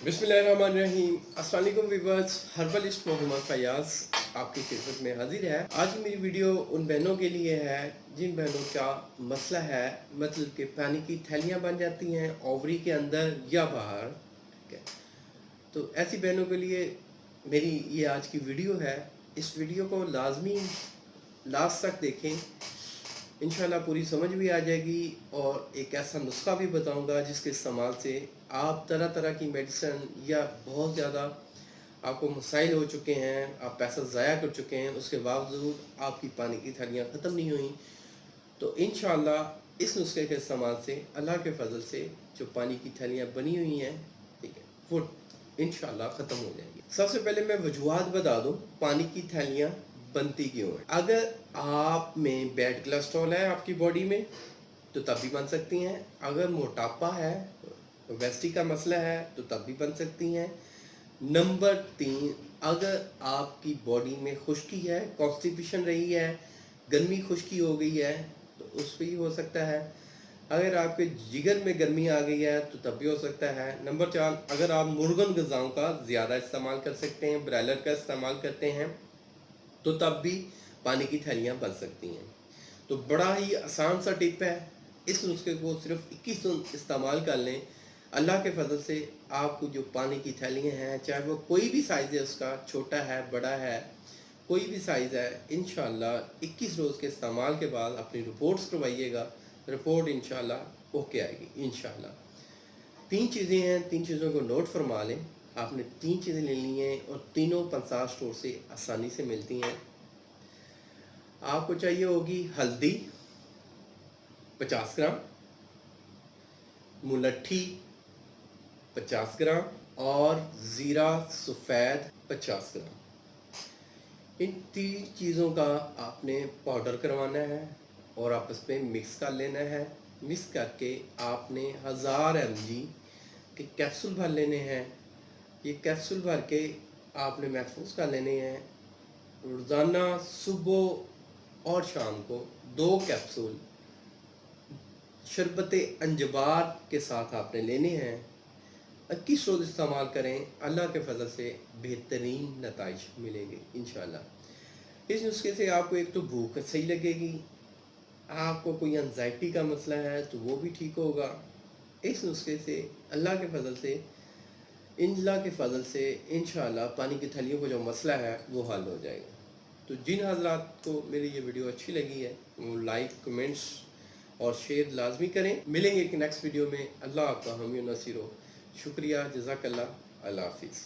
बिस्मिल्लाहिर्रहमानिर्रहीम। अस्सलाम वालेकुम व्यूअर्स, हर्बलिस्ट मोहम्मद फयाज आपकी खिदमत में हाजिर है। आज की मेरी वीडियो उन बहनों के लिए है जिन बहनों का मसला है, मतलब कि पानी की थैलियाँ बन जाती हैं ओवरी के अंदर या बाहर। ठीक है, तो ऐसी बहनों के लिए मेरी ये आज की वीडियो है। इस वीडियो को लाजमी लास्ट तक देखें, इंशाल्लाह पूरी समझ भी आ जाएगी और एक ऐसा नुस्खा भी बताऊंगा जिसके इस्तेमाल से आप तरह तरह की मेडिसिन या बहुत ज़्यादा आपको मसाइल हो चुके हैं, आप पैसा ज़ाया कर चुके हैं, उसके बावजूद आपकी पानी की थैलियाँ ख़त्म नहीं हुई, तो इंशाल्लाह इस नुस्खे के इस्तेमाल से अल्लाह के फजल से जो पानी की थैलियाँ बनी हुई हैं, ठीक है, वो इंशाल्लाह ख़त्म हो जाएंगी। सबसे पहले मैं वजूहात बता दूं पानी की थैलियाँ बनती क्यों है। अगर आप में बैड कोलेस्ट्रॉल है आपकी बॉडी में तो तब भी बन सकती हैं। अगर मोटापा है, ओबेसिटी का मसला है तो तब भी बन सकती हैं। नंबर 3, अगर आपकी बॉडी में खुश्की है, कॉन्स्टिपेशन रही है, गर्मी खुश्की हो गई है तो उस पर भी हो सकता है। अगर आपके जिगर में गर्मी आ गई है तो तब भी हो सकता है। नंबर 4, अगर आप मुर्गन ग़िज़ाओं का ज़्यादा इस्तेमाल कर सकते हैं, ब्रायलर का इस्तेमाल करते हैं तो तब भी पानी की थैलियाँ बन सकती हैं। तो बड़ा ही आसान सा टिप है, इस नुस्खे को सिर्फ 21 दिन इस्तेमाल कर लें, अल्लाह के फजल से आपको जो पानी की थैलियाँ हैं, चाहे वो कोई भी साइज़ है उसका, छोटा है, बड़ा है, कोई भी साइज़ है, इंशाल्लाह 21 रोज़ के इस्तेमाल के बाद अपनी रिपोर्ट्स करवाइएगा। रिपोर्ट इंशाल्लाह ओके आएगी इंशाल्लाह। 3 चीज़ें हैं, 3 चीज़ों को नोट फरमा लें। आपने 3 चीज़ें लेनी हैं और तीनों पंसार स्टोर से आसानी से मिलती हैं। आपको चाहिए होगी हल्दी 50 ग्राम, मुलट्ठी 50 ग्राम और ज़ीरा सफ़ेद 50 ग्राम। इन 3 चीज़ों का आपने पाउडर करवाना है और आपस में मिक्स कर लेना है। मिक्स करके आपने 1000 mg के कैप्सूल भर लेने हैं। ये कैप्सूल भर के आपने महफूज कर लेने हैं। रोज़ाना सुबह और शाम को 2 कैप्सूल शरबत अंजबार के साथ आपने लेने हैं। 21 रोज़ इस्तेमाल करें, अल्लाह के फजल से बेहतरीन नताइज मिलेंगे इंशाल्लाह। इस नुस्खे से आपको एक तो भूख सही लगेगी, आपको कोई एंजाइटी का मसला है तो वो भी ठीक होगा। इस नुस्खे से अल्लाह के फजल से इंशाल्लाह पानी की थैलियों का जो मसला है वो हल हो जाएगा। तो जिन हजरात को मेरी ये वीडियो अच्छी लगी है वो लाइक, कमेंट्स और शेयर लाजमी करें। मिलेंगे एक नेक्स्ट वीडियो में। अल्लाह आपका हामी नसीर हो। शुक्रिया, जज़ाकल्लाह, अल्लाह हाफिज़।